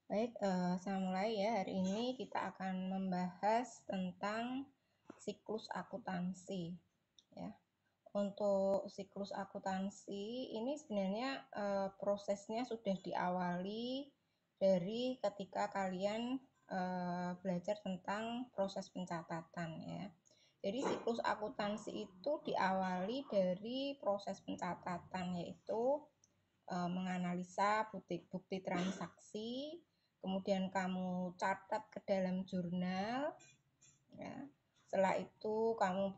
Baik, saya mulai ya. Hari ini kita akan membahas tentang siklus akuntansi ya. Untuk siklus akuntansi ini sebenarnya prosesnya sudah diawali dari ketika kalian belajar tentang proses pencatatan ya. Jadi siklus akuntansi itu diawali dari proses pencatatan, yaitu menganalisa bukti transaksi, kemudian kamu catat ke dalam jurnal ya. Setelah itu kamu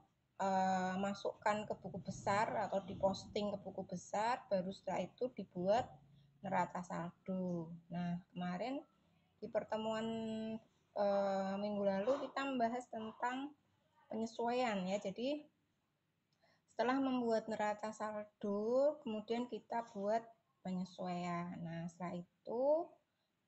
masukkan ke buku besar atau diposting ke buku besar, baru setelah itu dibuat neraca saldo. Nah, kemarin di pertemuan minggu lalu kita membahas tentang penyesuaian ya. Jadi setelah membuat neraca saldo, kemudian kita buat penyesuaian. Nah, setelah itu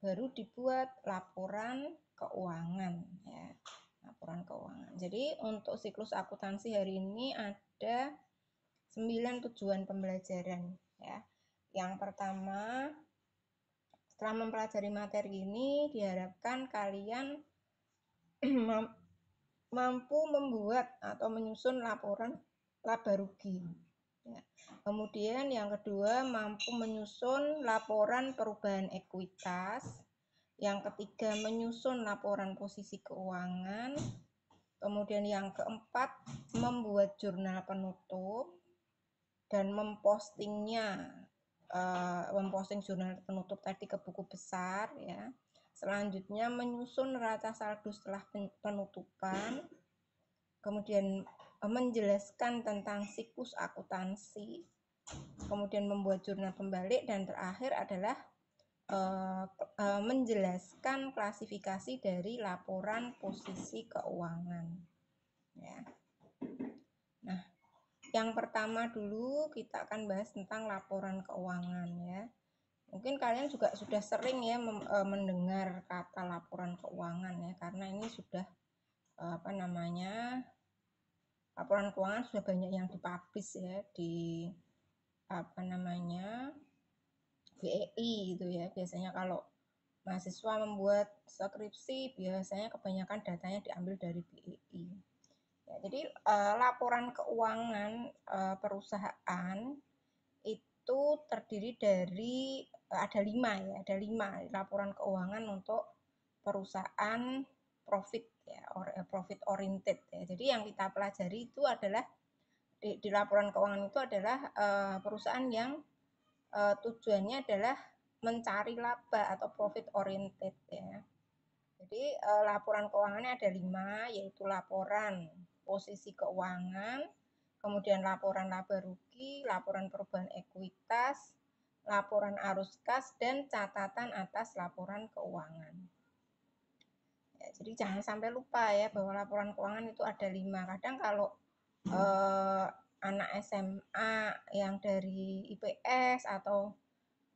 baru dibuat laporan keuangan ya. Laporan keuangan. Jadi untuk siklus akuntansi hari ini ada 9 tujuan pembelajaran ya. Yang pertama, setelah mempelajari materi ini diharapkan kalian mampu membuat atau menyusun laporan laba rugi. Ya. Kemudian yang kedua, mampu menyusun laporan perubahan ekuitas. Yang ketiga, menyusun laporan posisi keuangan. Kemudian yang keempat, membuat jurnal penutup dan memposting jurnal penutup tadi ke buku besar ya. Selanjutnya menyusun neraca saldo setelah penutupan. Kemudian menjelaskan tentang siklus akuntansi, kemudian membuat jurnal pembalik, dan terakhir adalah menjelaskan klasifikasi dari laporan posisi keuangan ya. Nah, yang pertama dulu kita akan bahas tentang laporan keuangan ya. Mungkin kalian juga sudah sering ya mendengar kata laporan keuangan ya, karena ini sudah laporan keuangan sudah banyak yang dipublish ya di BEI gitu ya. Biasanya kalau mahasiswa membuat skripsi, biasanya kebanyakan datanya diambil dari BEI. Ya, jadi laporan keuangan perusahaan itu terdiri dari ada 5 ya, ada 5 laporan keuangan untuk perusahaan profit ya, profit oriented ya. Jadi yang kita pelajari itu adalah di laporan keuangan itu adalah perusahaan yang tujuannya adalah mencari laba atau profit oriented ya. Jadi laporan keuangannya ada 5, yaitu laporan posisi keuangan, kemudian laporan laba rugi, laporan perubahan ekuitas, laporan arus kas, dan catatan atas laporan keuangan. Ya, jadi jangan sampai lupa ya bahwa laporan keuangan itu ada 5. Kadang kalau anak SMA yang dari IPS atau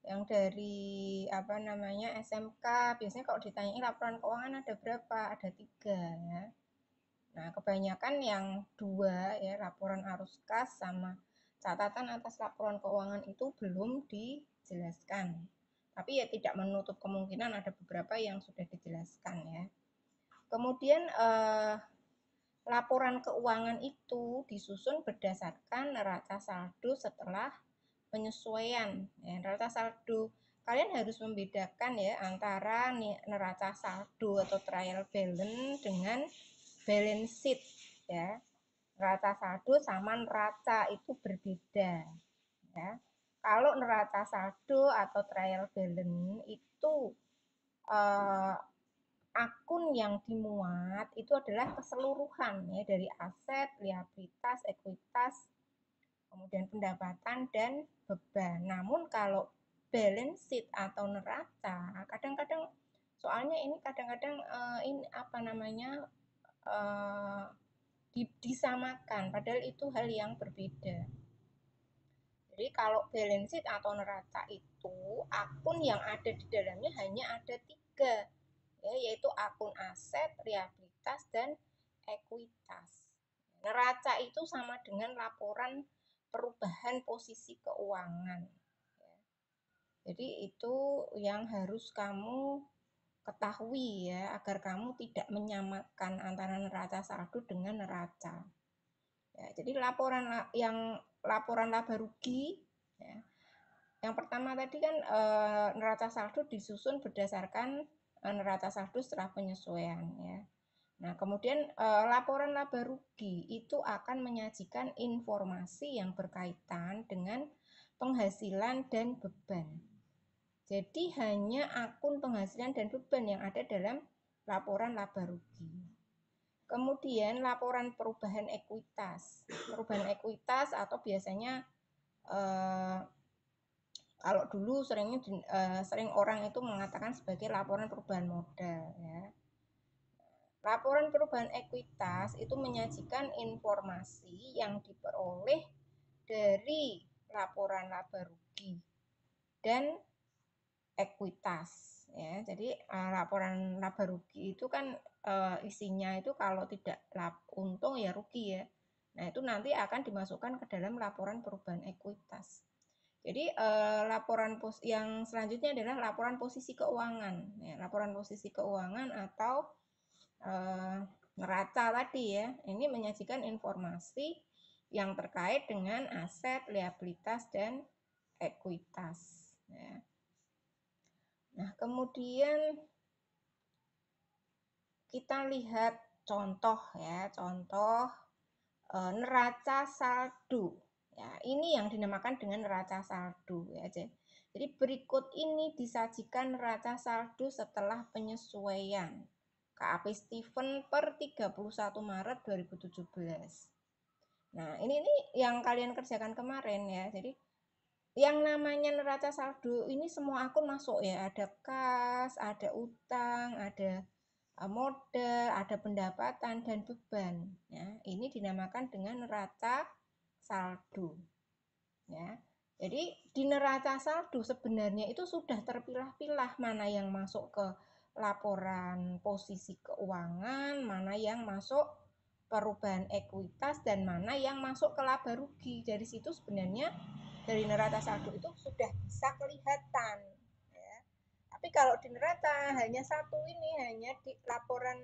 yang dari SMK, biasanya kalau ditanyai laporan keuangan ada berapa? Ada 3 ya. Nah, kebanyakan yang 2 ya, laporan arus kas sama catatan atas laporan keuangan itu belum dijelaskan. Tapi ya tidak menutup kemungkinan ada beberapa yang sudah dijelaskan ya. Kemudian laporan keuangan itu disusun berdasarkan neraca saldo setelah penyesuaian ya. Neraca saldo, kalian harus membedakan ya antara neraca saldo atau trial balance dengan balance sheet ya. Neraca saldo sama neraca itu berbeda ya. Kalau neraca saldo atau trial balance itu akun yang dimuat itu adalah keseluruhan ya, dari aset, liabilitas, ekuitas, kemudian pendapatan dan beban. Namun kalau balance sheet atau neraca, kadang-kadang soalnya ini kadang-kadang disamakan, padahal itu hal yang berbeda. Jadi kalau balance sheet atau neraca itu akun yang ada di dalamnya hanya ada 3 ya, yaitu akun aset, liabilitas, dan ekuitas. Neraca itu sama dengan laporan perubahan posisi keuangan. Jadi itu yang harus kamu ketahui ya, agar kamu tidak menyamakan antara neraca saldo dengan neraca. Ya, jadi laporan laba rugi ya. Yang pertama tadi kan neraca saldo disusun berdasarkan neraca saldo setelah penyesuaian ya. Nah, kemudian laporan laba rugi itu akan menyajikan informasi yang berkaitan dengan penghasilan dan beban. Jadi hanya akun penghasilan dan beban yang ada dalam laporan laba rugi. Kemudian laporan perubahan ekuitas. Perubahan ekuitas atau biasanya kalau dulu sering orang itu mengatakan sebagai laporan perubahan modal ya. Laporan perubahan ekuitas itu menyajikan informasi yang diperoleh dari laporan laba rugi dan ekuitas ya. Jadi laporan laba rugi itu kan isinya itu kalau tidak untung ya rugi ya. Nah, itu nanti akan dimasukkan ke dalam laporan perubahan ekuitas. Jadi laporan yang selanjutnya adalah laporan posisi keuangan. Ya, laporan posisi keuangan atau neraca tadi ya. Ini menyajikan informasi yang terkait dengan aset, liabilitas, dan ekuitas. Ya. Nah, kemudian kita lihat contoh ya, contoh neraca saldo. Ya, ini yang dinamakan dengan neraca saldo ya. Jadi berikut ini disajikan neraca saldo setelah penyesuaian KAP Stephen per 31 Maret 2017. Nah, ini yang kalian kerjakan kemarin ya. Jadi yang namanya neraca saldo ini semua akun masuk ya. Ada kas, ada utang, ada modal, ada pendapatan dan beban. Ya, ini dinamakan dengan neraca saldo. Ya, jadi di neraca saldo sebenarnya itu sudah terpilah-pilah mana yang masuk ke laporan posisi keuangan, mana yang masuk perubahan ekuitas, dan mana yang masuk ke laba rugi. Dari situ sebenarnya dari neraca saldo itu sudah bisa kelihatan. Ya. Tapi kalau di neraca hanya satu ini, hanya di laporan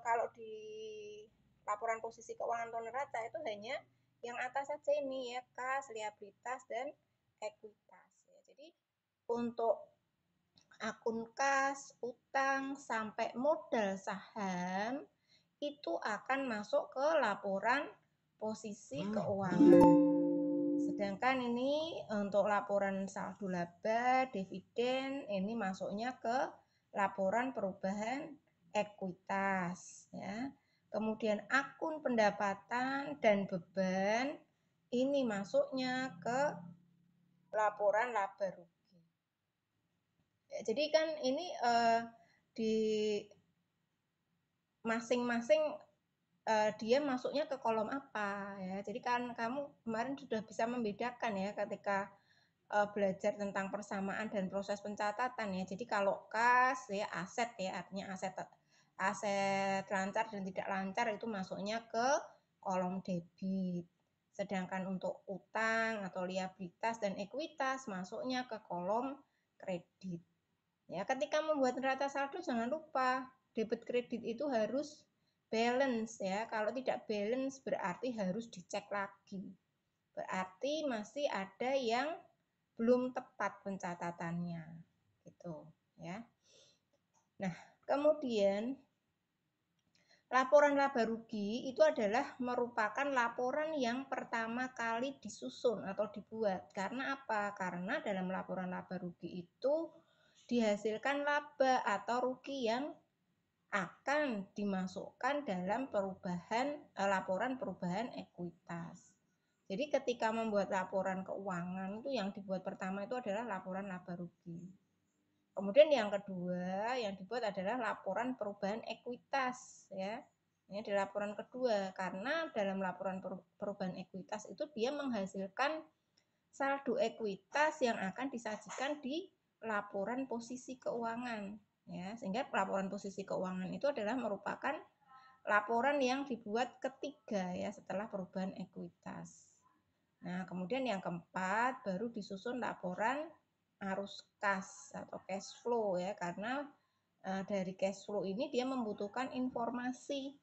kalau di laporan posisi keuangan atau neraca itu hanya yang atas saja ini ya, kas, liabilitas, dan ekuitas. Ya. Jadi untuk akun kas, utang, sampai modal saham itu akan masuk ke laporan posisi keuangan. Sedangkan ini untuk laporan saldo laba, dividen, ini masuknya ke laporan perubahan ekuitas ya. Kemudian akun pendapatan dan beban ini masuknya ke laporan laba rugi. Ya, jadi kan ini di masing-masing dia masuknya ke kolom apa ya. Jadi kan kamu kemarin sudah bisa membedakan ya ketika belajar tentang persamaan dan proses pencatatan ya. Jadi kalau kas ya aset ya, artinya aset lancar dan tidak lancar itu masuknya ke kolom debit. Sedangkan untuk utang atau liabilitas dan ekuitas masuknya ke kolom kredit. Ya, ketika membuat neraca saldo jangan lupa debit kredit itu harus balance ya. Kalau tidak balance berarti harus dicek lagi. Berarti masih ada yang belum tepat pencatatannya gitu ya. Nah, kemudian laporan laba rugi itu adalah merupakan laporan yang pertama kali disusun atau dibuat. Karena apa? Karena dalam laporan laba rugi itu dihasilkan laba atau rugi yang akan dimasukkan dalam laporan perubahan ekuitas. Jadi ketika membuat laporan keuangan itu yang dibuat pertama itu adalah laporan laba rugi. Kemudian yang kedua yang dibuat adalah laporan perubahan ekuitas ya. Ini di laporan kedua karena dalam laporan perubahan ekuitas itu dia menghasilkan saldo ekuitas yang akan disajikan di laporan posisi keuangan ya. Sehingga laporan posisi keuangan itu adalah merupakan laporan yang dibuat ketiga ya setelah perubahan ekuitas. Nah, kemudian yang keempat baru disusun laporan arus kas atau cash flow ya, karena dari cash flow ini dia membutuhkan informasi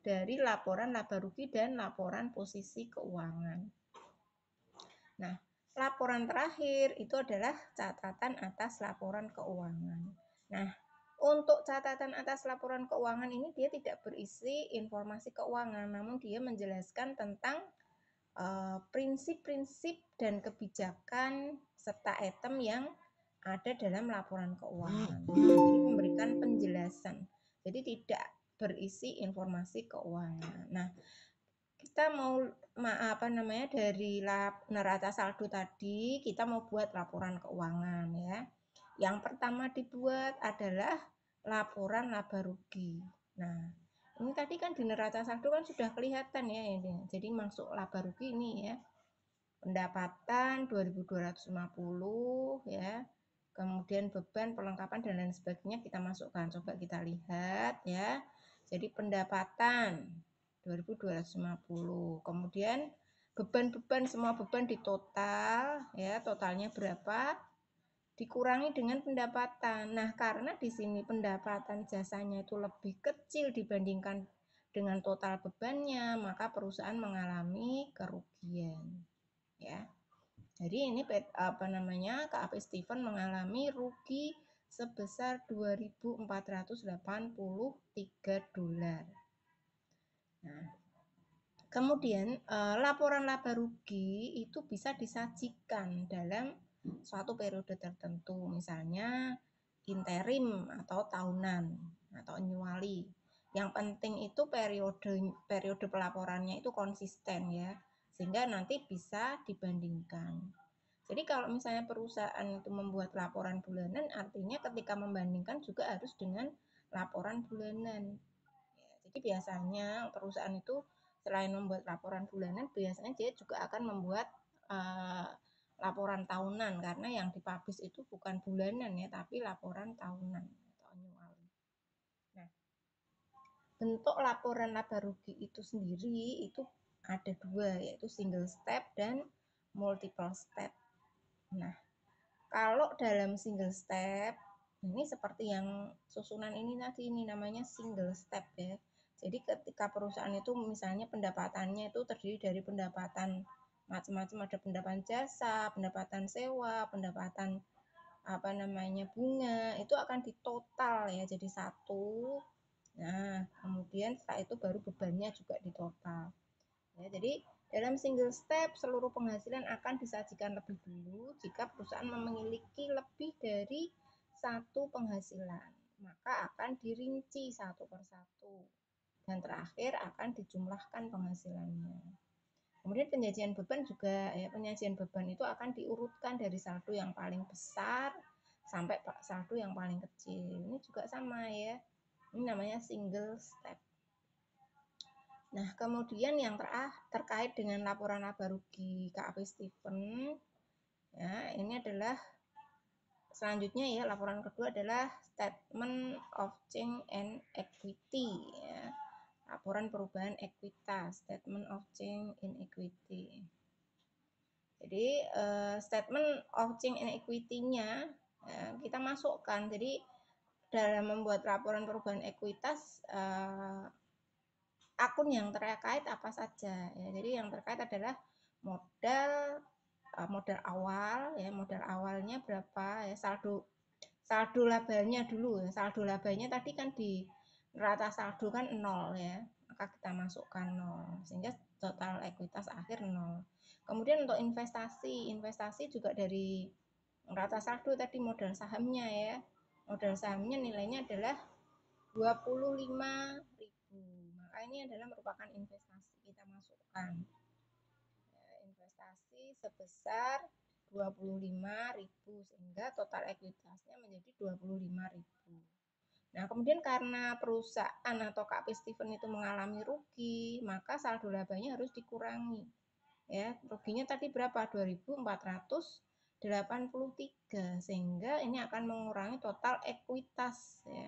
dari laporan laba rugi dan laporan posisi keuangan. Nah, laporan terakhir itu adalah catatan atas laporan keuangan. Nah, untuk catatan atas laporan keuangan ini dia tidak berisi informasi keuangan, namun dia menjelaskan tentang prinsip-prinsip dan kebijakan serta item yang ada dalam laporan keuangan. Jadi memberikan penjelasan. Jadi tidak berisi informasi keuangan. Nah, kita mau dari neraca saldo tadi kita mau buat laporan keuangan ya. Yang pertama dibuat adalah laporan laba rugi. Nah, ini tadi kan di neraca saldo kan sudah kelihatan ya ini. Jadi masuk laba rugi ini ya. Pendapatan 2.250 ya. Kemudian beban, perlengkapan dan lain sebagainya kita masukkan. Coba kita lihat ya. Jadi pendapatan 2.250. Kemudian beban-beban, semua beban di total ya, totalnya berapa? Dikurangi dengan pendapatan. Nah, karena di sini pendapatan jasanya itu lebih kecil dibandingkan dengan total bebannya, maka perusahaan mengalami kerugian. Ya. Jadi ini KAP Stephen mengalami rugi sebesar 2.483 dolar. Nah, kemudian laporan laba rugi itu bisa disajikan dalam suatu periode tertentu, misalnya interim atau tahunan atau annually. Yang penting itu periode pelaporannya itu konsisten ya, sehingga nanti bisa dibandingkan. Jadi kalau misalnya perusahaan itu membuat laporan bulanan, artinya ketika membandingkan juga harus dengan laporan bulanan. Jadi biasanya perusahaan itu selain membuat laporan bulanan, biasanya dia juga akan membuat laporan tahunan, karena yang dipublish itu bukan bulanan ya, tapi laporan tahunan atau annual. Nah, bentuk laporan laba rugi itu sendiri itu ada dua, yaitu single step dan multiple step. Nah, kalau dalam single step ini seperti yang susunan ini tadi, ini namanya single step ya. Jadi ketika perusahaan itu misalnya pendapatannya itu terdiri dari pendapatan macam-macam, ada pendapatan jasa, pendapatan sewa, pendapatan bunga, itu akan ditotal ya jadi satu. Nah, kemudian setelah itu baru bebannya juga ditotal. Ya, jadi dalam single step seluruh penghasilan akan disajikan lebih dulu. Jika perusahaan memiliki lebih dari satu penghasilan, maka akan dirinci satu persatu. Dan terakhir akan dijumlahkan penghasilannya. Kemudian penyajian beban juga ya, penyajian beban itu akan diurutkan dari saldo yang paling besar sampai saldo yang paling kecil. Ini juga sama ya. Ini namanya single step. Nah, kemudian yang terkait dengan laporan laba rugi KAP Stephen, ya, ini adalah selanjutnya ya, laporan kedua adalah statement of change and equity ya. Laporan perubahan ekuitas, statement of change in equity. Jadi statement of change in equity-nya ya, kita masukkan. Jadi dalam membuat laporan perubahan ekuitas akun yang terkait apa saja ya. Jadi yang terkait adalah modal awal ya, modal awalnya berapa ya, saldo labanya dulu ya. Saldo labanya tadi kan di neraca saldo kan 0 ya, maka kita masukkan 0 sehingga total ekuitas akhir 0. Kemudian untuk investasi juga dari neraca saldo tadi modal sahamnya ya. Modal sahamnya nilainya adalah 25.000. Maka ini adalah merupakan investasi, kita masukkan. Ya, investasi sebesar 25.000 sehingga total ekuitasnya menjadi 25.000. Nah, kemudian karena perusahaan atau KAP Stephen itu mengalami rugi, maka saldo labanya harus dikurangi. Ya, ruginya tadi berapa? 2.483 sehingga ini akan mengurangi total ekuitas ya.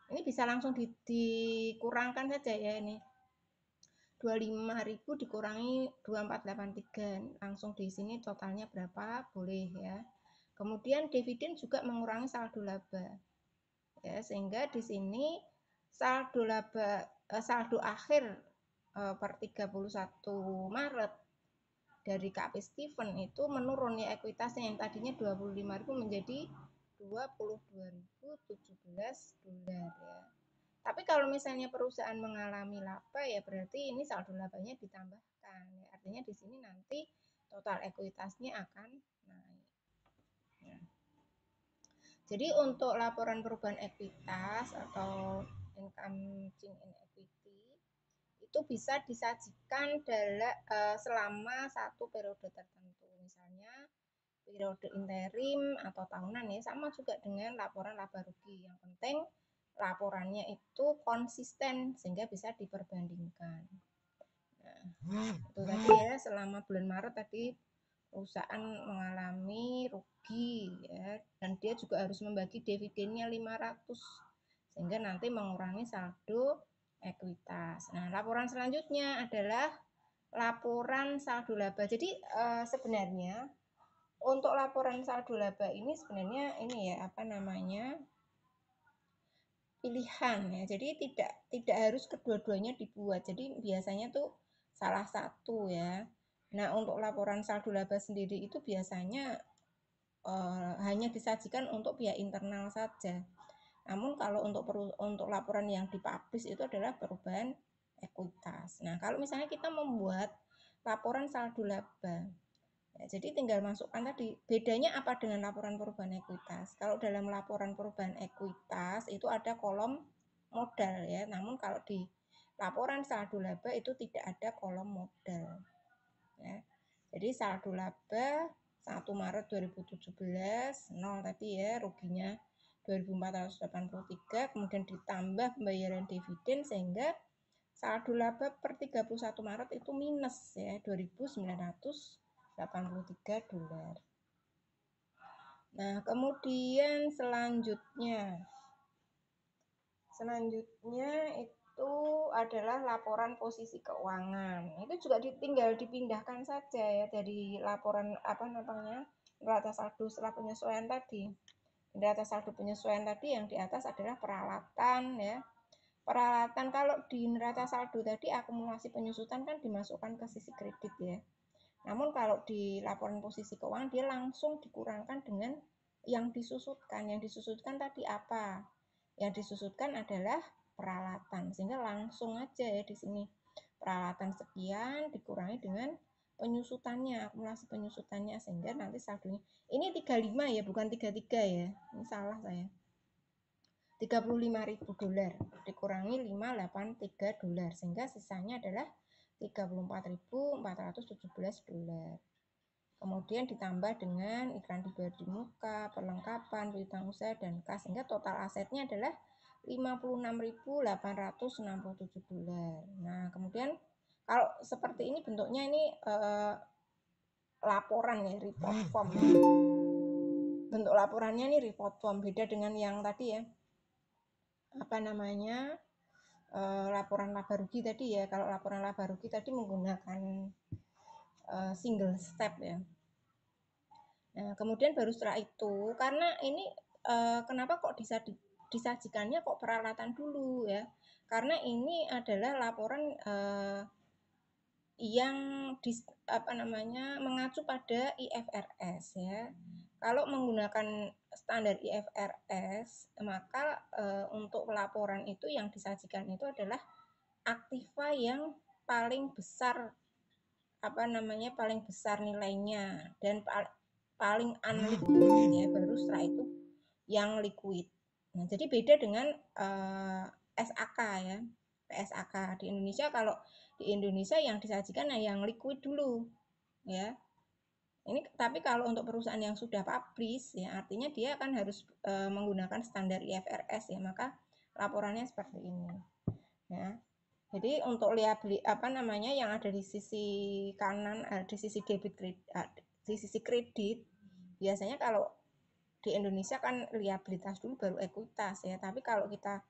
Ini bisa langsung dikurangkan saja ya ini. 25.000 dikurangi 2483. Langsung di sini totalnya berapa? Boleh ya. Kemudian dividen juga mengurangi saldo laba. Ya, sehingga di sini saldo laba saldo akhir per 31 Maret dari KP Steven itu menurun ya, ekuitasnya yang tadinya 25.000 menjadi 22.017 dolar ya. Tapi kalau misalnya perusahaan mengalami laba ya berarti ini saldo labanya ditambahkan. Ya, artinya di sini nanti total ekuitasnya akan naik. Ya. Jadi untuk laporan perubahan ekuitas atau income change in equity itu bisa disajikan selama satu periode tertentu. Misalnya periode interim atau tahunan ya, sama juga dengan laporan laba rugi. Yang penting laporannya itu konsisten sehingga bisa diperbandingkan. Nah, itu tadi ya, selama bulan Maret tadi perusahaan mengalami rugi ya, dan dia juga harus membagi dividennya 500 sehingga nanti mengurangi saldo ekuitas. Nah, laporan selanjutnya adalah laporan saldo laba. Jadi sebenarnya untuk laporan saldo laba ini sebenarnya ini ya apa namanya pilihan ya. Jadi tidak harus kedua-duanya dibuat. Jadi biasanya tuh salah satu ya. Nah, untuk laporan saldo laba sendiri itu biasanya hanya disajikan untuk pihak internal saja. Namun kalau untuk laporan yang dipublish itu adalah perubahan ekuitas. Nah, kalau misalnya kita membuat laporan saldo laba, ya, jadi tinggal masukkan tadi, bedanya apa dengan laporan perubahan ekuitas? Kalau dalam laporan perubahan ekuitas itu ada kolom modal ya, namun kalau di laporan saldo laba itu tidak ada kolom modal. Ya. Jadi saldo laba 1 Maret 2017 nol tadi ya, ruginya 2.483, kemudian ditambah pembayaran dividen sehingga saldo laba per 31 Maret itu minus ya 2.983 dolar. Nah, kemudian selanjutnya itu adalah laporan posisi keuangan. Itu juga tinggal dipindahkan saja ya dari laporan neraca saldo setelah penyesuaian tadi. Neraca saldo penyesuaian tadi yang di atas adalah peralatan ya. Peralatan kalau di neraca saldo tadi akumulasi penyusutan kan dimasukkan ke sisi kredit ya. Namun kalau di laporan posisi keuangan dia langsung dikurangkan dengan yang disusutkan. Yang disusutkan tadi apa? Yang disusutkan adalah peralatan. Sehingga langsung aja ya di sini peralatan sekian dikurangi dengan penyusutannya, akumulasi penyusutannya sehingga nanti saldonya. Ini 35 ya, bukan 33 ya. Ini salah saya. 35.000 dolar dikurangi 583 dolar sehingga sisanya adalah 34.417 dolar. Kemudian ditambah dengan iklan dibayar di muka, perlengkapan, piutang usaha dan kas sehingga total asetnya adalah 56.867 dolar. Nah, kemudian kalau seperti ini bentuknya ini laporan ya, report form. Bentuk laporannya ini report form, beda dengan yang tadi ya. Laporan laba rugi tadi ya. Kalau laporan laba rugi tadi menggunakan single step ya. Nah, kemudian baru setelah itu, karena ini kenapa kok disajikannya kok peralatan dulu ya? Karena ini adalah laporan yang mengacu pada IFRS ya. Kalau menggunakan standar IFRS, maka untuk laporan itu yang disajikan itu adalah aktiva yang paling besar paling besar nilainya dan paling unliquid ya, baru setelah itu yang liquid. Nah, jadi beda dengan SAK ya. PSAK di Indonesia, kalau di Indonesia yang disajikan yang liquid dulu ya. Ini tapi kalau untuk perusahaan yang sudah publish ya, artinya dia akan harus menggunakan standar IFRS ya, maka laporannya seperti ini ya. Jadi untuk yang ada di sisi kanan, di sisi debit kredit, di sisi kredit biasanya kalau di Indonesia kan liabilitas dulu baru ekuitas ya. Tapi kalau kita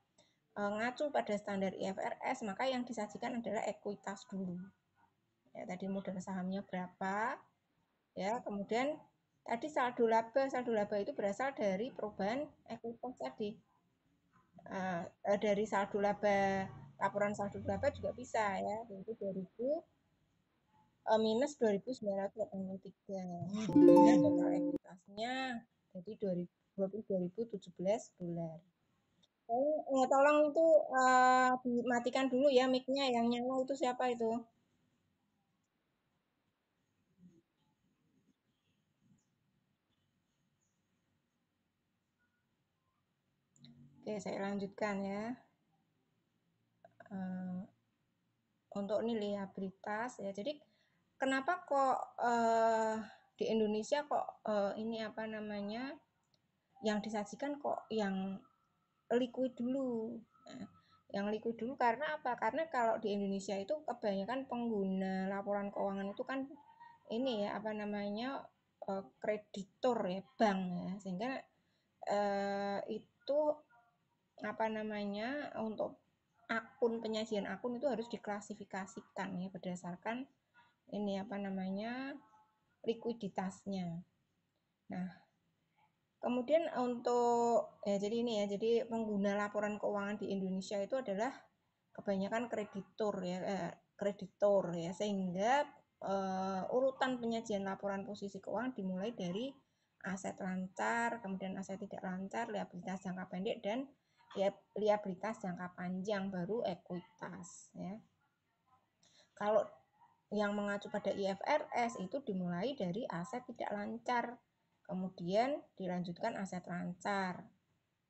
ngacu pada standar IFRS maka yang disajikan adalah ekuitas dulu. Ya, tadi modal sahamnya berapa ya, kemudian Tadi saldo laba itu berasal dari perubahan ekuitas tadi. Dari saldo laba, laporan saldo laba juga bisa ya, yaitu 2000 minus 2.983. Dengan total ekuitasnya jadi 22.017 dolar. Tolong itu dimatikan dulu ya mic-nya, yang nyala itu siapa itu? Oke, saya lanjutkan ya. Eh, untuk ini liabilitas ya. Jadi kenapa kok di Indonesia kok ini apa namanya yang disajikan kok yang liquid dulu? Nah, yang liquid dulu karena apa? Karena kalau di Indonesia itu kebanyakan pengguna laporan keuangan itu kan ini ya apa namanya kreditor ya bank ya, sehingga itu apa namanya untuk akun penyajian akun itu harus diklasifikasikan ya berdasarkan ini apa namanya likuiditasnya. Nah, kemudian untuk ya jadi ini ya, jadi pengguna laporan keuangan di Indonesia itu adalah kebanyakan kreditor ya, sehingga urutan penyajian laporan posisi keuangan dimulai dari aset lancar, kemudian aset tidak lancar, liabilitas jangka pendek, dan liabilitas jangka panjang, baru ekuitas ya. Kalau yang mengacu pada IFRS itu dimulai dari aset tidak lancar, kemudian dilanjutkan aset lancar.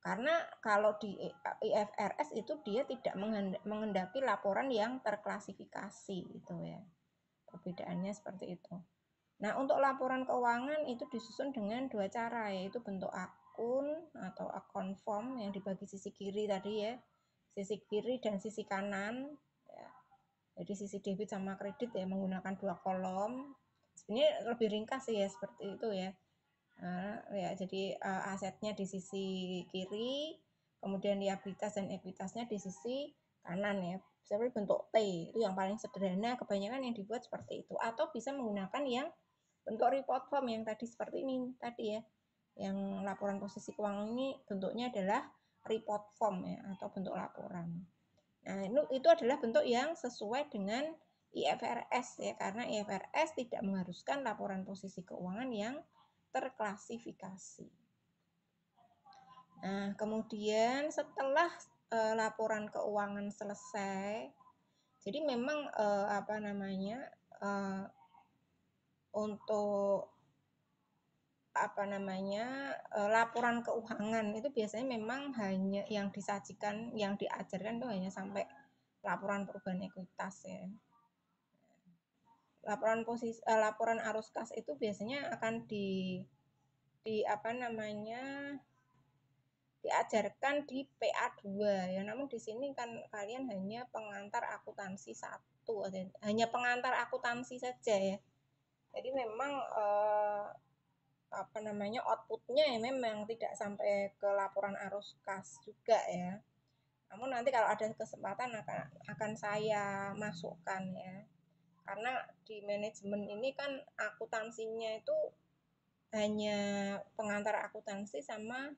Karena kalau di IFRS itu dia tidak mengendaki laporan yang terklasifikasi gitu ya. Perbedaannya seperti itu. Nah, untuk laporan keuangan itu disusun dengan dua cara, yaitu bentuk akun atau account form yang dibagi sisi kiri tadi ya. Sisi kiri dan sisi kanan ya. Jadi sisi debit sama kredit ya menggunakan dua kolom. Sebenarnya lebih ringkas sih ya seperti itu ya. Ya jadi asetnya di sisi kiri, kemudian liabilitas dan ekuitasnya di sisi kanan ya. Seperti bentuk T, itu yang paling sederhana, kebanyakan yang dibuat seperti itu. Atau bisa menggunakan yang bentuk report form yang tadi seperti ini tadi ya. Yang laporan posisi keuangan ini bentuknya adalah report form ya, atau bentuk laporan. Nah, itu adalah bentuk yang sesuai dengan IFRS ya, karena IFRS tidak mengharuskan laporan posisi keuangan yang terklasifikasi. Nah, kemudian setelah laporan keuangan selesai, jadi memang apa namanya untuk apa namanya laporan keuangan itu biasanya memang hanya yang disajikan, yang diajarkan itu hanya sampai laporan perubahan ekuitas ya. Laporan arus kas itu biasanya akan di apa namanya diajarkan di PA2 ya. Namun di sini kan kalian hanya pengantar akuntansi 1, hanya pengantar akuntansi saja ya. Jadi memang apa namanya outputnya ya memang tidak sampai ke laporan arus kas juga ya. Namun nanti kalau ada kesempatan akan saya masukkan ya. Karena di manajemen ini kan akuntansinya itu hanya pengantar akuntansi sama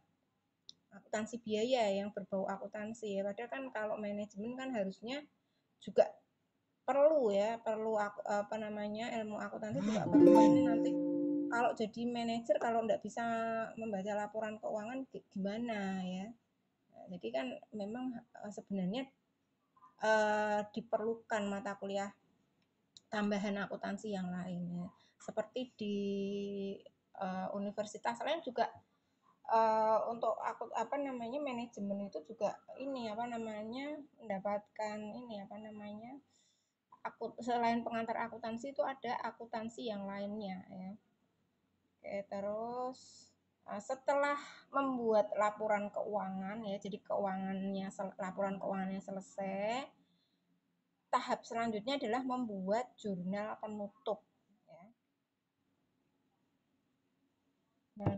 akuntansi biaya yang berbau akuntansi ya. Padahal kan kalau manajemen kan harusnya juga perlu ya, perlu apa namanya ilmu akuntansi juga perlu, karena nanti kalau jadi manajer kalau nggak bisa membaca laporan keuangan gimana ya. Nah, jadi kan memang sebenarnya diperlukan mata kuliah tambahan akuntansi yang lainnya. Seperti di universitas lain juga untuk apa namanya manajemen itu juga ini apa namanya mendapatkan ini apa namanya selain pengantar akuntansi itu ada akuntansi yang lainnya ya. Oke, terus setelah membuat laporan keuangan ya, jadi laporan keuangannya selesai, tahap selanjutnya adalah membuat jurnal penutup ya. Nah,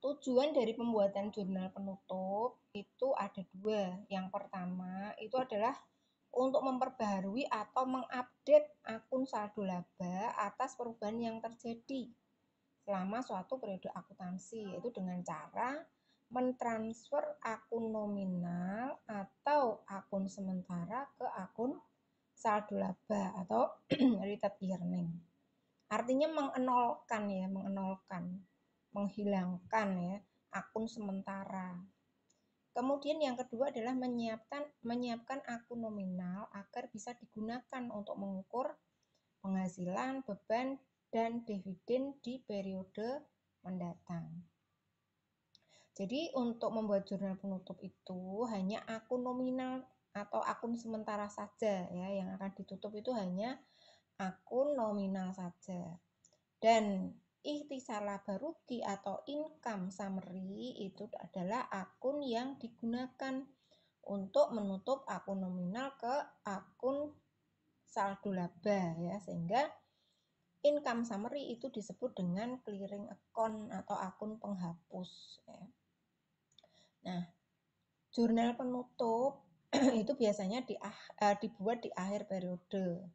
tujuan dari pembuatan jurnal penutup itu ada dua. Yang pertama itu adalah untuk memperbaharui atau mengupdate akun saldo laba atas perubahan yang terjadi selama suatu periode akuntansi, yaitu dengan cara mentransfer akun nominal atau akun sementara ke akun saldo laba atau retained earning. Artinya menghilangkan ya akun sementara. Kemudian yang kedua adalah menyiapkan akun nominal agar bisa digunakan untuk mengukur penghasilan, beban, dan dividen di periode mendatang. Jadi untuk membuat jurnal penutup itu hanya akun nominal atau akun sementara saja ya, yang akan ditutup itu hanya akun nominal saja. Dan ikhtisar laba rugi atau income summary itu adalah akun yang digunakan untuk menutup akun nominal ke akun saldo laba ya, sehingga income summary itu disebut dengan clearing account atau akun penghapus ya. Nah, jurnal penutup itu biasanya dibuat di akhir periode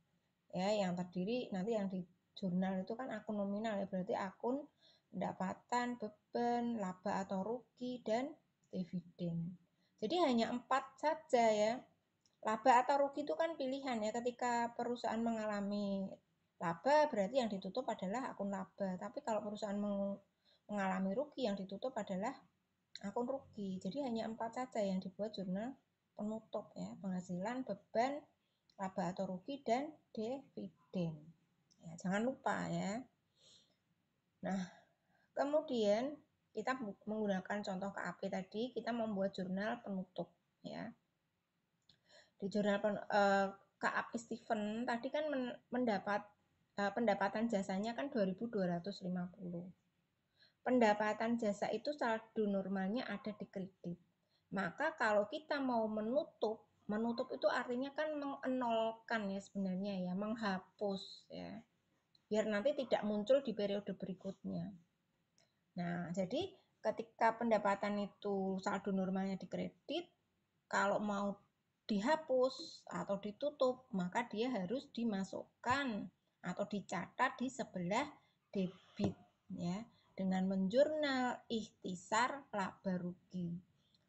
ya, yang terdiri nanti yang di jurnal itu kan akun nominal ya, berarti akun pendapatan, beban, laba atau rugi, dan dividen. Jadi hanya 4 saja ya. Laba atau rugi itu kan pilihan ya, ketika perusahaan mengalami laba berarti yang ditutup adalah akun laba, tapi kalau perusahaan mengalami rugi yang ditutup adalah akun rugi. Jadi hanya 4 saja yang dibuat jurnal penutup ya, penghasilan, beban, laba atau rugi, dan dividen. Ya, jangan lupa ya. Nah, kemudian kita menggunakan contoh KAP tadi, kita membuat jurnal penutup ya. Di jurnal KAP Steven tadi kan mendapat pendapatan jasanya kan 2.250. Pendapatan jasa itu saldo normalnya ada di kredit. Maka kalau kita mau menutup itu artinya kan mengenolkan ya sebenarnya ya, menghapus ya. Biar nanti tidak muncul di periode berikutnya. Nah, jadi ketika pendapatan itu saldo normalnya di kredit, kalau mau dihapus atau ditutup, maka dia harus dimasukkan atau dicatat di sebelah debit ya, dengan menjurnal ikhtisar laba rugi.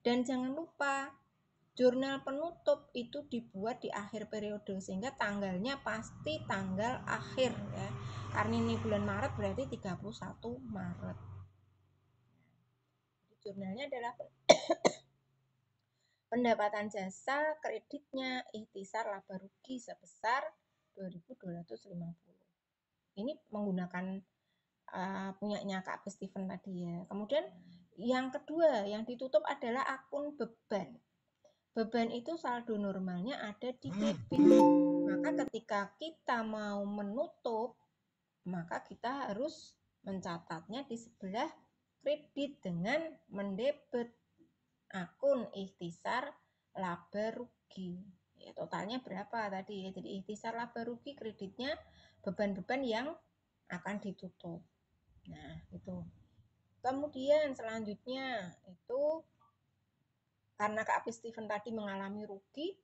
Dan jangan lupa jurnal penutup itu dibuat di akhir periode, sehingga tanggalnya pasti tanggal akhir ya. Karena ini bulan Maret berarti 31 Maret. Jurnalnya adalah pendapatan jasa, kreditnya, ikhtisar laba rugi sebesar 2.250. Ini menggunakan punyanya Kak Steven tadi ya. Kemudian yang kedua yang ditutup adalah akun beban. Beban itu saldo normalnya ada di debit. Maka ketika kita mau menutup, maka kita harus mencatatnya di sebelah kredit dengan mendebet akun ikhtisar laba rugi. Ya, totalnya berapa tadi ya? Jadi ikhtisar laba rugi, kreditnya beban-beban yang akan ditutup. Nah, itu. Kemudian selanjutnya itu karena Kak Steven tadi mengalami rugi.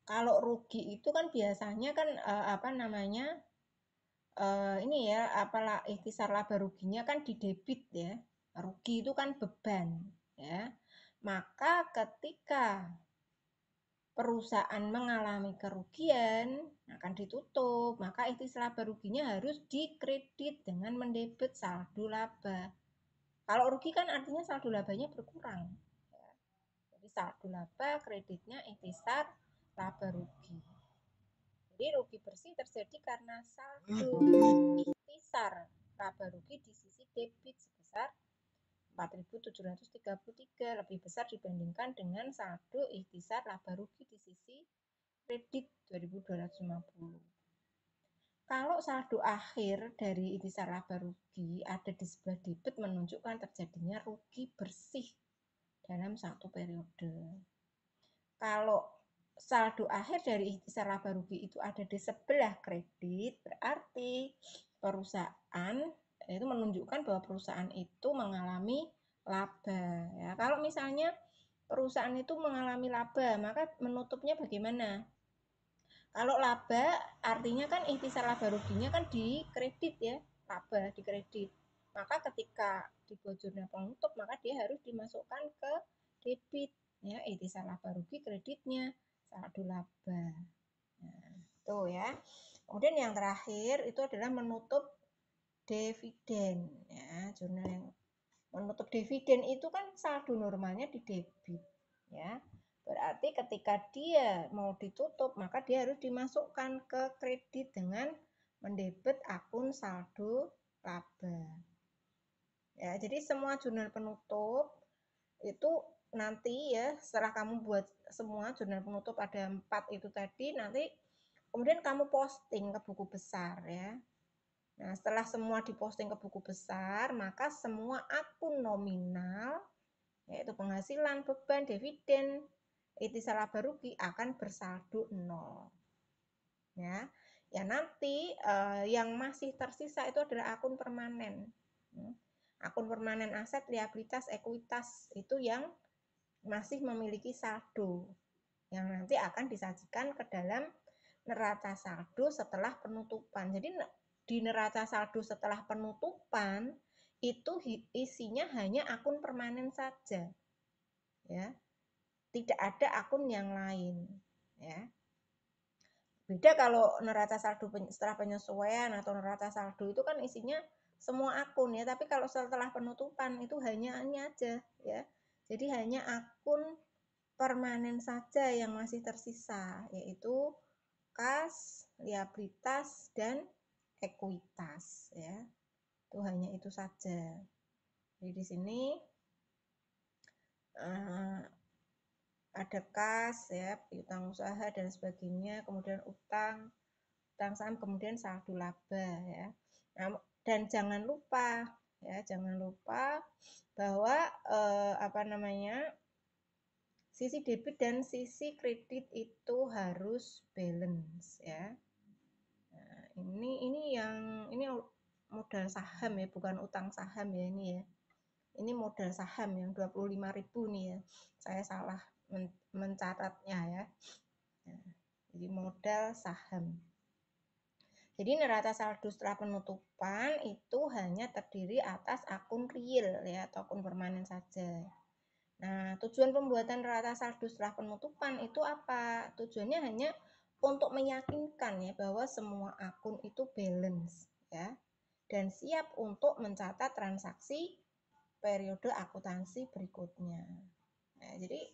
Kalau rugi itu kan biasanya kan ini ya, apalah ikhtisar laba ruginya kan di debit ya. Rugi itu kan beban ya. Maka ketika perusahaan mengalami kerugian akan ditutup, maka ikhtisar laba ruginya harus dikredit dengan mendebet saldo laba. Kalau rugi kan artinya saldo labanya berkurang ya. Jadi saldo laba, kreditnya ikhtisar laba rugi. Jadi rugi bersih terjadi karena saldo ikhtisar laba rugi di sisi debit sebesar 4.733, lebih besar dibandingkan dengan saldo ikhtisar laba rugi di sisi kredit 2.250. Kalau saldo akhir dari ikhtisar laba rugi ada di sebelah debit menunjukkan terjadinya rugi bersih dalam satu periode. Kalau saldo akhir dari ikhtisar laba rugi itu ada di sebelah kredit, berarti perusahaan itu menunjukkan bahwa perusahaan itu mengalami laba ya. Kalau misalnya perusahaan itu mengalami laba, maka menutupnya bagaimana? Kalau laba artinya kan ikhtisar laba ruginya kan di kredit ya, laba di kredit. Maka ketika dibuat jurnal penutup, maka dia harus dimasukkan ke debit, ya, ihtisal laba rugi kreditnya, saldo laba. Nah, itu ya. Kemudian yang terakhir itu adalah menutup dividen, ya. Jurnal yang menutup dividen itu kan saldo normalnya di debit, ya. Berarti ketika dia mau ditutup, maka dia harus dimasukkan ke kredit dengan mendebit akun saldo laba. Ya, jadi semua jurnal penutup itu nanti ya, setelah kamu buat semua jurnal penutup ada 4 itu tadi, nanti kemudian kamu posting ke buku besar ya. Nah, setelah semua diposting ke buku besar, maka semua akun nominal, yaitu penghasilan, beban, dividen, ihtisal laba rugi akan bersaldo 0. Ya, ya nanti yang masih tersisa itu adalah akun permanen. Akun permanen aset, liabilitas, ekuitas itu yang masih memiliki saldo, yang nanti akan disajikan ke dalam neraca saldo setelah penutupan. Jadi di neraca saldo setelah penutupan itu isinya hanya akun permanen saja, ya, tidak ada akun yang lain, ya. Beda kalau neraca saldo setelah penyesuaian atau neraca saldo itu kan isinya semua akun ya, tapi kalau setelah penutupan itu hanya ini aja ya. Jadi hanya akun permanen saja yang masih tersisa, yaitu kas, liabilitas, dan ekuitas ya. Itu hanya itu saja. Jadi di sini ada kas ya, piutang usaha dan sebagainya, kemudian utang saham, kemudian saldo laba ya. Nah, dan jangan lupa bahwa sisi debit dan sisi kredit itu harus balance ya. Nah, ini modal saham ya, bukan utang saham ya ini ya. Ini modal saham yang 25.000 nih ya. Saya salah mencatatnya ya. Nah, jadi modal saham. Jadi neraca saldo setelah penutupan itu hanya terdiri atas akun real ya, atau akun permanen saja. Nah, tujuan pembuatan neraca saldo setelah penutupan itu apa? Tujuannya hanya untuk meyakinkan ya bahwa semua akun itu balance ya, dan siap untuk mencatat transaksi periode akuntansi berikutnya. Nah, jadi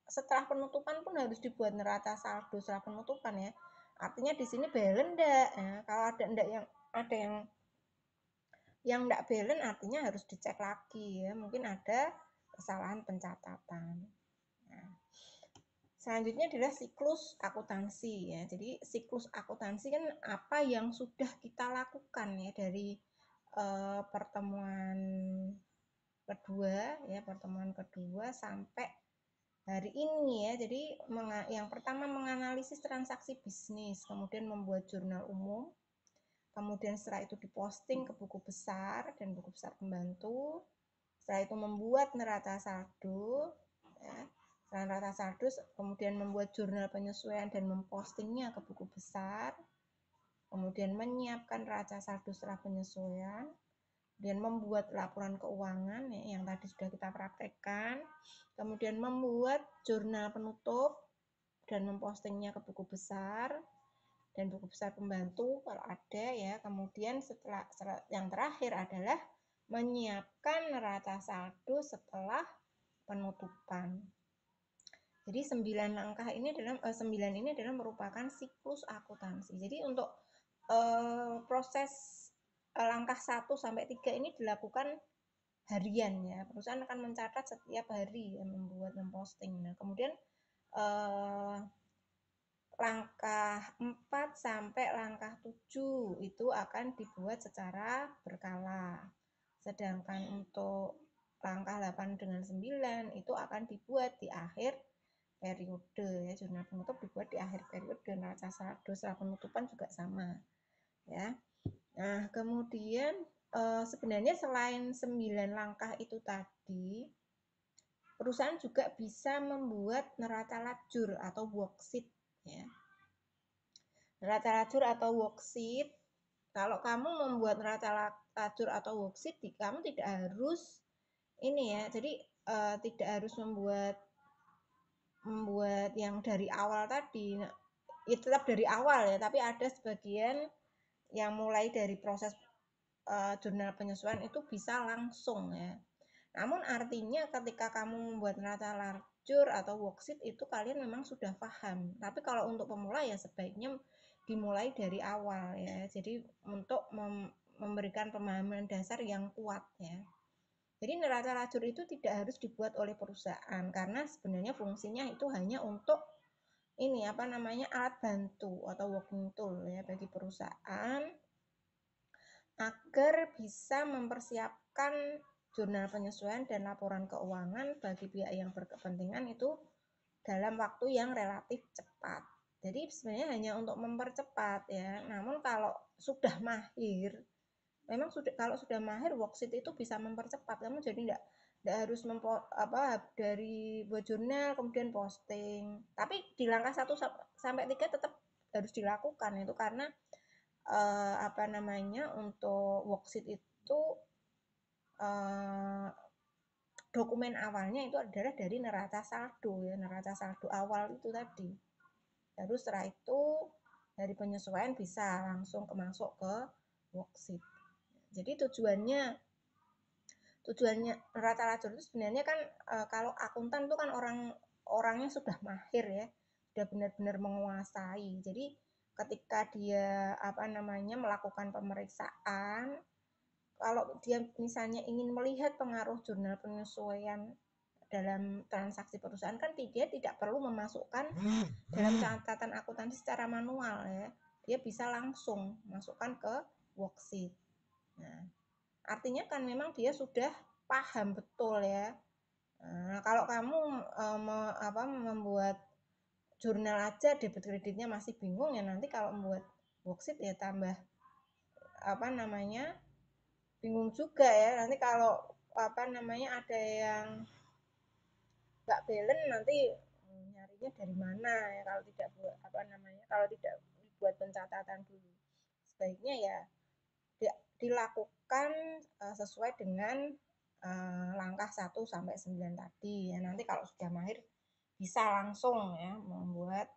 setelah penutupan pun harus dibuat neraca saldo setelah penutupan ya. Artinya di sini balance enggak ya. Kalau ada yang enggak balance, artinya harus dicek lagi ya. Mungkin ada kesalahan pencatatan. Nah, selanjutnya adalah siklus akuntansi ya. Jadi siklus akuntansi kan apa yang sudah kita lakukan ya dari pertemuan kedua sampai hari ini ya. Jadi yang pertama menganalisis transaksi bisnis, kemudian membuat jurnal umum, kemudian setelah itu diposting ke buku besar dan buku besar pembantu. Setelah itu membuat neraca saldo ya. Setelah neraca saldo kemudian membuat jurnal penyesuaian dan mempostingnya ke buku besar, kemudian menyiapkan neraca saldo setelah penyesuaian, kemudian membuat laporan keuangan ya, yang tadi sudah kita praktekkan, kemudian membuat jurnal penutup dan mempostingnya ke buku besar dan buku besar pembantu kalau ada ya. Kemudian setelah yang terakhir adalah menyiapkan neraca saldo setelah penutupan. Jadi 9 ini adalah merupakan siklus akuntansi. Jadi untuk proses langkah 1 sampai 3 ini dilakukan harian ya. Perusahaan akan mencatat setiap hari ya, memposting. Nah, kemudian langkah 4 sampai langkah 7 itu akan dibuat secara berkala. Sedangkan untuk langkah 8 dengan 9 itu akan dibuat di akhir periode ya. Jurnal penutup dibuat di akhir periode. Neraca saldo setelah penutupan juga sama ya. Nah, kemudian sebenarnya selain 9 langkah itu tadi, perusahaan juga bisa membuat neraca lajur atau worksheet ya. Neraca lajur atau worksheet Kalau kamu membuat neraca lajur atau worksheet, kamu tidak harus ini ya. Jadi tidak harus membuat yang dari awal tadi. Nah, ya tetap dari awal ya, tapi ada sebagian yang mulai dari proses jurnal penyesuaian itu bisa langsung ya. Namun artinya ketika kamu membuat neraca lajur atau worksheet itu kalian memang sudah paham. Tapi kalau untuk pemula ya sebaiknya dimulai dari awal ya. Jadi untuk memberikan pemahaman dasar yang kuat ya. Jadi neraca lajur itu tidak harus dibuat oleh perusahaan karena sebenarnya fungsinya itu hanya untuk ini apa namanya alat bantu atau working tool ya bagi perusahaan agar bisa mempersiapkan jurnal penyesuaian dan laporan keuangan bagi pihak yang berkepentingan itu dalam waktu yang relatif cepat. Jadi sebenarnya hanya untuk mempercepat ya. Namun kalau sudah mahir, memang kalau sudah mahir worksheet itu bisa mempercepat. Kamu jadi enggak harus dari buat jurnal kemudian posting. Tapi di langkah 1 sampai 3 tetap harus dilakukan itu karena untuk worksheet itu dokumen awalnya itu adalah dari neraca saldo ya, neraca saldo awal itu tadi. Terus setelah itu dari penyesuaian bisa langsung masuk ke worksheet. Jadi tujuannya neraca lajur itu sebenarnya kan kalau akuntan itu kan orangnya sudah mahir ya, sudah benar-benar menguasai. Jadi ketika dia melakukan pemeriksaan, kalau dia misalnya ingin melihat pengaruh jurnal penyesuaian dalam transaksi perusahaan kan dia tidak perlu memasukkan dalam catatan akuntansi secara manual ya. Dia bisa langsung masukkan ke worksheet. Nah, artinya kan memang dia sudah paham betul ya. Nah, kalau kamu membuat jurnal aja debit kreditnya masih bingung ya, nanti kalau membuat worksheet ya tambah bingung juga ya. Nanti kalau ada yang nggak balance nanti nyarinya dari mana ya kalau tidak buat kalau tidak dibuat pencatatan dulu. Sebaiknya ya dilakukan sesuai dengan langkah 1 sampai 9 tadi ya. Nanti kalau sudah mahir bisa langsung ya membuat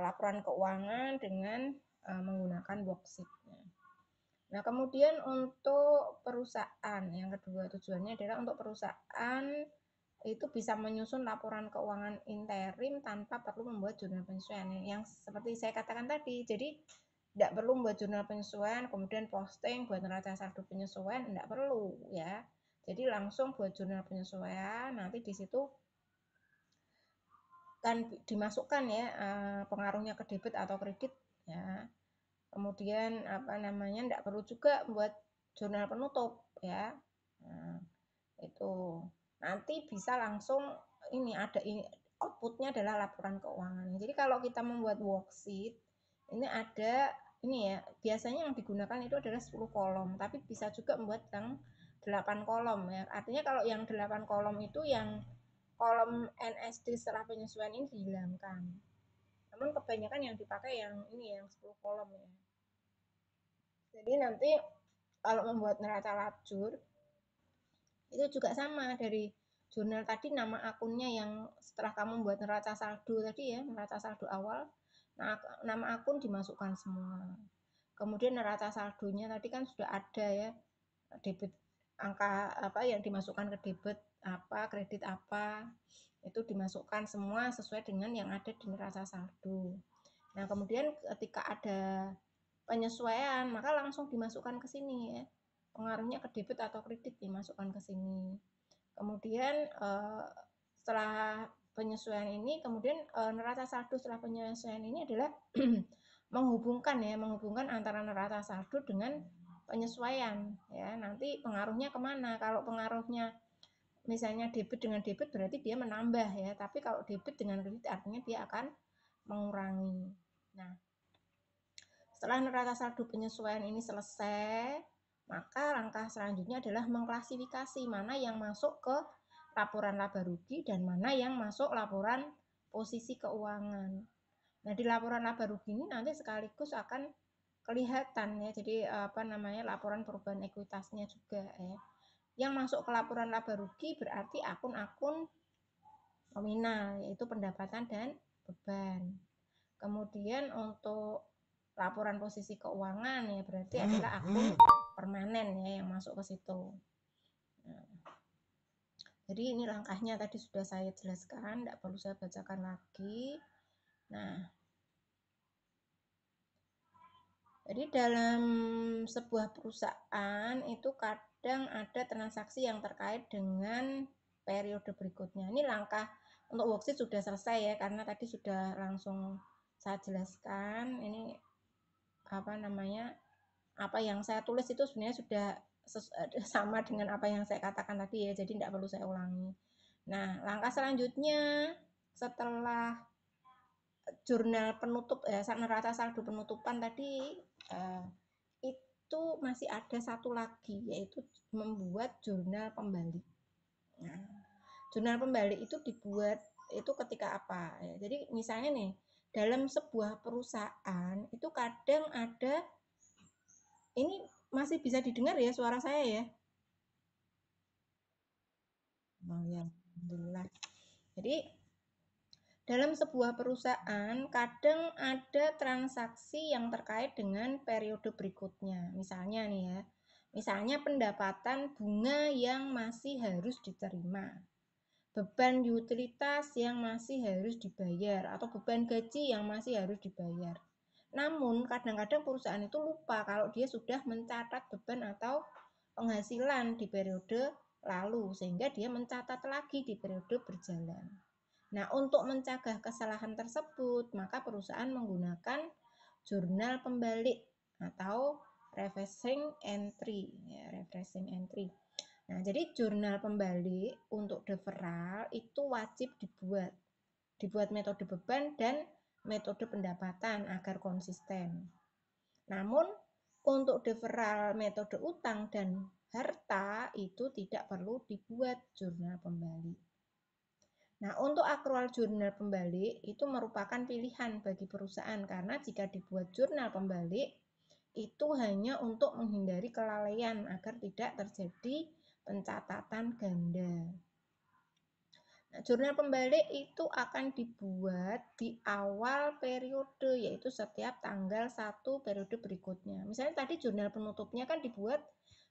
laporan keuangan dengan menggunakan worksheet-nya. Nah, kemudian untuk perusahaan yang kedua tujuannya adalah untuk perusahaan itu bisa menyusun laporan keuangan interim tanpa perlu membuat jurnal penyesuaian yang seperti saya katakan tadi. Jadi tidak perlu membuat jurnal penyesuaian kemudian posting buat neraca saldo penyesuaian, tidak perlu ya. Jadi langsung buat jurnal penyesuaian, nanti di situ kan dimasukkan ya pengaruhnya ke debit atau kredit ya. Kemudian tidak perlu juga buat jurnal penutup ya. Nah, itu nanti bisa langsung outputnya adalah laporan keuangan. Jadi kalau kita membuat worksheet ini ada ya biasanya yang digunakan itu adalah 10 kolom, tapi bisa juga membuat yang 8 kolom ya. Artinya kalau yang 8 kolom itu yang kolom NSD setelah penyesuaian ini dihilangkan. Namun kebanyakan yang dipakai yang 10 kolom ya. Jadi nanti kalau membuat neraca lajur itu juga sama dari jurnal tadi, nama akunnya yang setelah kamu buat neraca saldo tadi ya, neraca saldo awal, nah, nama akun dimasukkan semua. Kemudian neraca saldonya tadi kan sudah ada ya, debit angka yang dimasukkan ke debit apa, kredit apa, itu dimasukkan semua sesuai dengan yang ada di neraca saldo. Nah, kemudian ketika ada penyesuaian, maka langsung dimasukkan ke sini ya. Pengaruhnya ke debit atau kredit dimasukkan ke sini. Kemudian setelah penyesuaian ini, kemudian neraca saldo setelah penyesuaian ini adalah menghubungkan antara neraca saldo dengan penyesuaian ya. Nanti pengaruhnya kemana? Kalau pengaruhnya misalnya debit dengan debit berarti dia menambah ya, tapi kalau debit dengan kredit artinya dia akan mengurangi. Nah, setelah neraca saldo penyesuaian ini selesai, maka langkah selanjutnya adalah mengklasifikasi mana yang masuk ke laporan laba rugi dan mana yang masuk laporan posisi keuangan. Nah, di laporan laba rugi ini nanti sekaligus akan kelihatan ya. Jadi apa namanya, laporan perubahan ekuitasnya juga ya. Yang masuk ke laporan laba rugi berarti akun-akun nominal, yaitu pendapatan dan beban. Kemudian untuk laporan posisi keuangan ya berarti adalah akun permanen ya yang masuk ke situ. Nah, jadi ini langkahnya tadi sudah saya jelaskan, tidak perlu saya bacakan lagi. Nah, jadi dalam sebuah perusahaan itu kadang ada transaksi yang terkait dengan periode berikutnya. Ini langkah untuk worksheet sudah selesai ya, karena tadi sudah langsung saya jelaskan. Ini apa namanya, apa yang saya tulis itu sebenarnya sudah sama dengan apa yang saya katakan tadi ya, jadi tidak perlu saya ulangi. Nah, langkah selanjutnya setelah jurnal penutup neraca saldo penutupan tadi itu masih ada satu lagi, yaitu membuat jurnal pembalik. Nah, jurnal pembalik itu dibuat itu ketika apa ya? Jadi misalnya nih, dalam sebuah perusahaan itu kadang ada, ini masih bisa didengar ya suara saya ya? Oh ya, alhamdulillah. Jadi dalam sebuah perusahaan kadang ada transaksi yang terkait dengan periode berikutnya. Misalnya nih ya, misalnya pendapatan bunga yang masih harus diterima, beban utilitas yang masih harus dibayar, atau beban gaji yang masih harus dibayar. Namun kadang-kadang perusahaan itu lupa kalau dia sudah mencatat beban atau penghasilan di periode lalu, sehingga dia mencatat lagi di periode berjalan. Nah, untuk mencegah kesalahan tersebut, maka perusahaan menggunakan jurnal pembalik atau reversing entry. Ya, reversing entry. Nah, jadi jurnal pembalik untuk deferral itu wajib dibuat. Dibuat metode beban dan metode pendapatan agar konsisten. Namun, untuk deferral metode utang dan harta itu tidak perlu dibuat jurnal pembalik. Nah, untuk akrual jurnal pembalik itu merupakan pilihan bagi perusahaan karena jika dibuat jurnal pembalik itu hanya untuk menghindari kelalaian agar tidak terjadi pencatatan ganda. Nah, jurnal pembalik itu akan dibuat di awal periode, yaitu setiap tanggal 1 periode berikutnya. Misalnya tadi jurnal penutupnya kan dibuat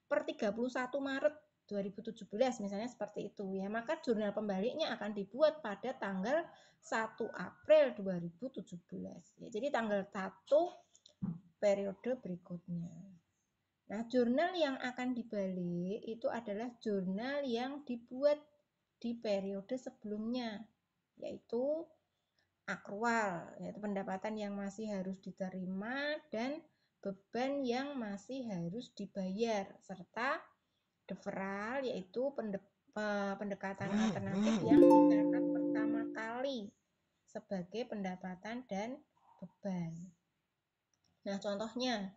per 31 Maret 2017 misalnya seperti itu ya, maka jurnal pembaliknya akan dibuat pada tanggal 1 April 2017 ya, jadi tanggal 1 periode berikutnya. Nah, jurnal yang akan dibalik itu adalah jurnal yang dibuat di periode sebelumnya, yaitu akrual, yaitu pendapatan yang masih harus diterima dan beban yang masih harus dibayar, serta deferral, yaitu pendekatan alternatif yang dicatat pertama kali sebagai pendapatan dan beban. Nah, contohnya,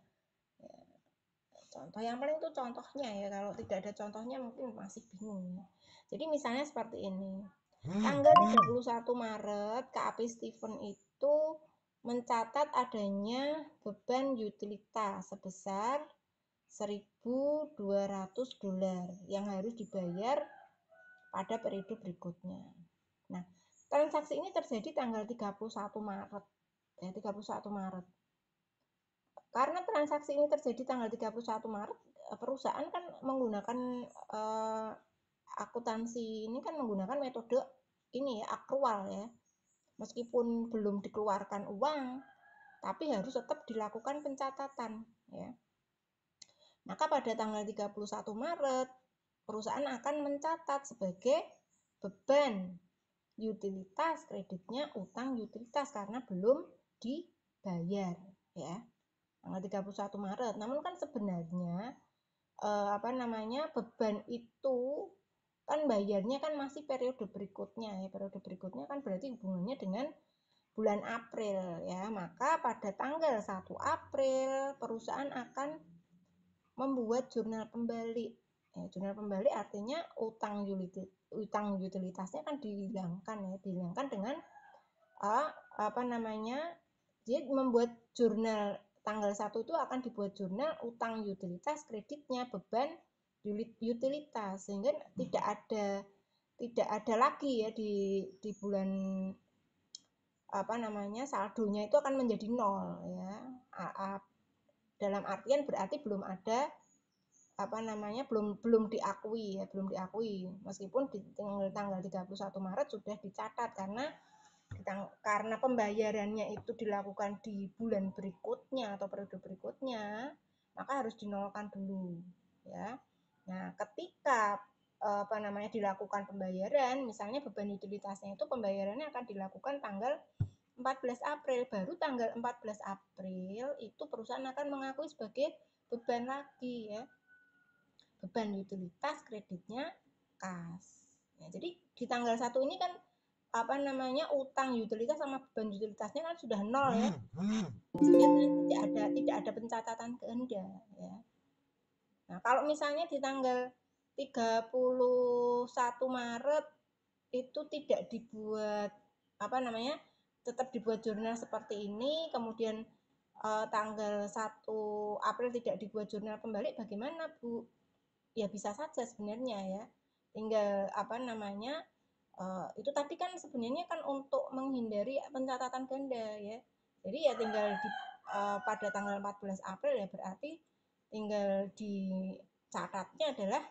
contoh yang paling itu contohnya ya, kalau tidak ada contohnya mungkin masih bingung. Jadi misalnya seperti ini. Tanggal 31 Maret, KAP Stephen itu mencatat adanya beban utilitas sebesar $1.200 yang harus dibayar pada periode berikutnya. Nah, transaksi ini terjadi tanggal 31 Maret. Ya, 31 Maret. Karena transaksi ini terjadi tanggal 31 Maret, perusahaan kan menggunakan akuntansi ini kan menggunakan metode ini ya, akrual ya. Meskipun belum dikeluarkan uang, tapi harus tetap dilakukan pencatatan ya. Maka pada tanggal 31 Maret, perusahaan akan mencatat sebagai beban utilitas kreditnya utang utilitas karena belum dibayar ya. Tanggal 31 Maret. Namun kan sebenarnya beban itu kan bayarnya kan masih periode berikutnya ya. Periode berikutnya kan berarti hubungannya dengan bulan April ya. Maka pada tanggal 1 April perusahaan akan membuat jurnal pembalik. Ya, jurnal pembalik artinya utang utilitasnya kan dihilangkan ya, dihilangkan dengan dia membuat jurnal tanggal 1 itu akan dibuat jurnal utang utilitas, kreditnya, beban utilitas, sehingga tidak ada lagi ya di bulan saldonya itu akan menjadi nol ya. Dalam artian berarti belum ada belum diakui meskipun di tanggal 31 Maret sudah dicatat karena pembayarannya itu dilakukan di bulan berikutnya atau periode berikutnya, maka harus dinolkan dulu ya. Nah, ketika dilakukan pembayaran, misalnya beban utilitasnya itu pembayarannya akan dilakukan tanggal 14 April, baru tanggal 14 April itu perusahaan akan mengakui sebagai beban lagi ya. Beban utilitas, kreditnya kas. Ya, jadi di tanggal 1 ini kan utang utilitas sama beban utilitasnya kan sudah nol ya. Tidak ada pencatatan ganda ya. Nah, kalau misalnya di tanggal 31 Maret itu tidak dibuat tetap dibuat jurnal seperti ini, kemudian tanggal 1 April tidak dibuat jurnal kembali, bagaimana Bu? Ya bisa saja sebenarnya ya. Tinggal itu tadi kan sebenarnya kan untuk menghindari pencatatan ganda ya. Jadi ya tinggal pada tanggal 14 April ya berarti tinggal dicatatnya adalah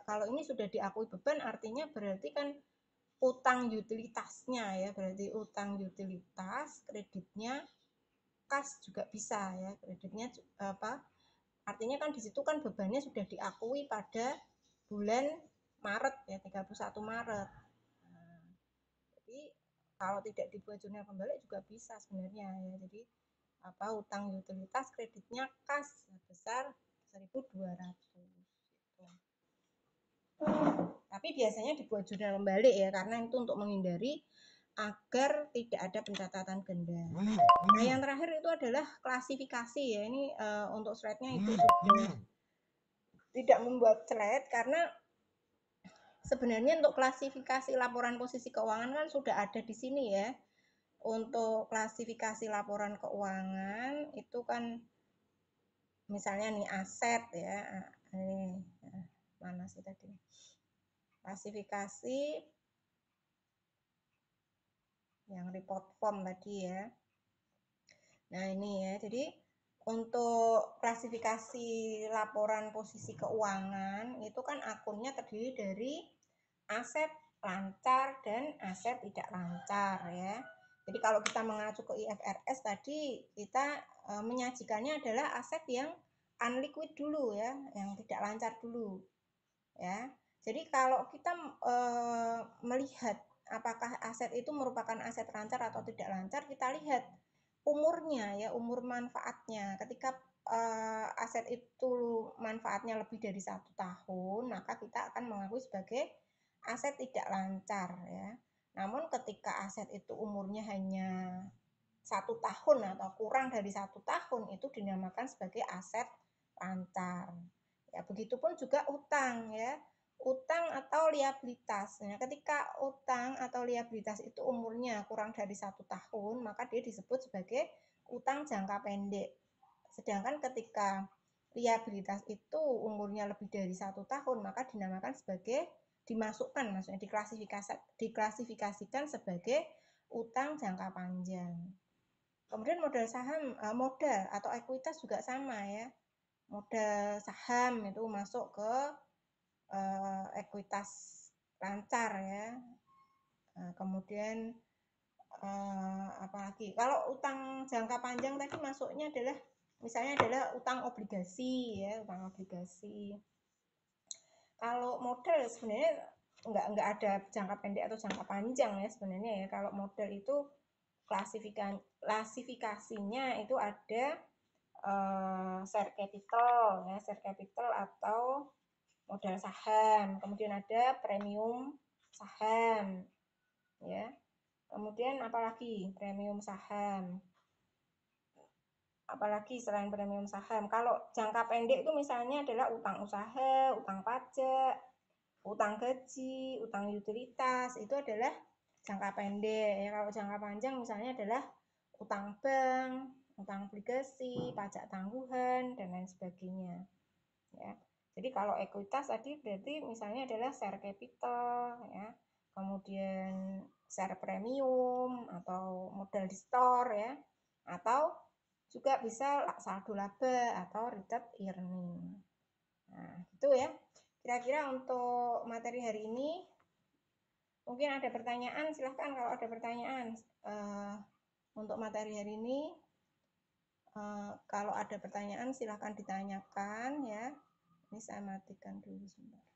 kalau ini sudah diakui beban artinya berarti kan utang utilitasnya ya, berarti utang utilitas, kreditnya kas juga bisa ya, kreditnya artinya kan di situ kan bebannya sudah diakui pada bulan Maret ya, 31 Maret. Nah, jadi kalau tidak dibuat jurnal kembali juga bisa sebenarnya ya. Jadi utang utilitas, kreditnya kas sebesar 1.200 gitu. Tapi biasanya dibuat jurnal kembali ya, karena itu untuk menghindari agar tidak ada pencatatan ganda. Nah, yang terakhir itu adalah klasifikasi ya. Ini untuk slide-nya itu sudah tidak membuat slide karena sebenarnya untuk klasifikasi laporan posisi keuangan kan sudah ada di sini ya. Untuk klasifikasi laporan keuangan itu kan misalnya nih aset ya. Ini mana sih tadi? Klasifikasi yang report form tadi ya. Nah, ini ya. Jadi untuk klasifikasi laporan posisi keuangan itu kan akunnya terdiri dari aset lancar dan aset tidak lancar ya. Jadi kalau kita mengacu ke IFRS tadi kita menyajikannya adalah aset yang unliquid dulu ya, yang tidak lancar dulu ya. Jadi kalau kita melihat apakah aset itu merupakan aset lancar atau tidak lancar, kita lihat umurnya ya, umur manfaatnya. Ketika aset itu manfaatnya lebih dari 1 tahun, maka kita akan mengakui sebagai aset tidak lancar ya. Namun ketika aset itu umurnya hanya 1 tahun atau kurang dari 1 tahun, itu dinamakan sebagai aset lancar. Ya, begitupun juga utang ya. Utang atau liabilitas. Nah, ketika utang atau liabilitas itu umurnya kurang dari 1 tahun, maka dia disebut sebagai utang jangka pendek. Sedangkan ketika liabilitas itu umurnya lebih dari 1 tahun, maka dinamakan sebagai maksudnya diklasifikasikan sebagai utang jangka panjang. Kemudian modal saham, modal atau ekuitas juga sama ya. Modal saham itu masuk ke ekuitas lancar ya. Kemudian apalagi kalau utang jangka panjang tadi masuknya adalah misalnya adalah utang obligasi ya, utang obligasi. Kalau modal sebenarnya nggak ada jangka pendek atau jangka panjang ya sebenarnya ya. Kalau modal itu klasifikasinya itu ada share capital ya, share capital atau modal saham, kemudian ada premium saham ya, kemudian apalagi premium saham, apalagi selain premium saham. Kalau jangka pendek itu misalnya adalah utang usaha, utang pajak, utang gaji, utang utilitas, itu adalah jangka pendek ya. Kalau jangka panjang misalnya adalah utang bank, utang obligasi, pajak tangguhan dan lain sebagainya. Ya. Jadi kalau ekuitas tadi berarti misalnya adalah share capital ya. Kemudian share premium atau modal di store ya. Atau juga bisa saldo laba atau retained earning. Nah, itu ya. Kira-kira untuk materi hari ini mungkin ada pertanyaan, silahkan kalau ada pertanyaan untuk materi hari ini. Kalau ada pertanyaan silahkan ditanyakan ya. Ini saya matikan dulu sebentar.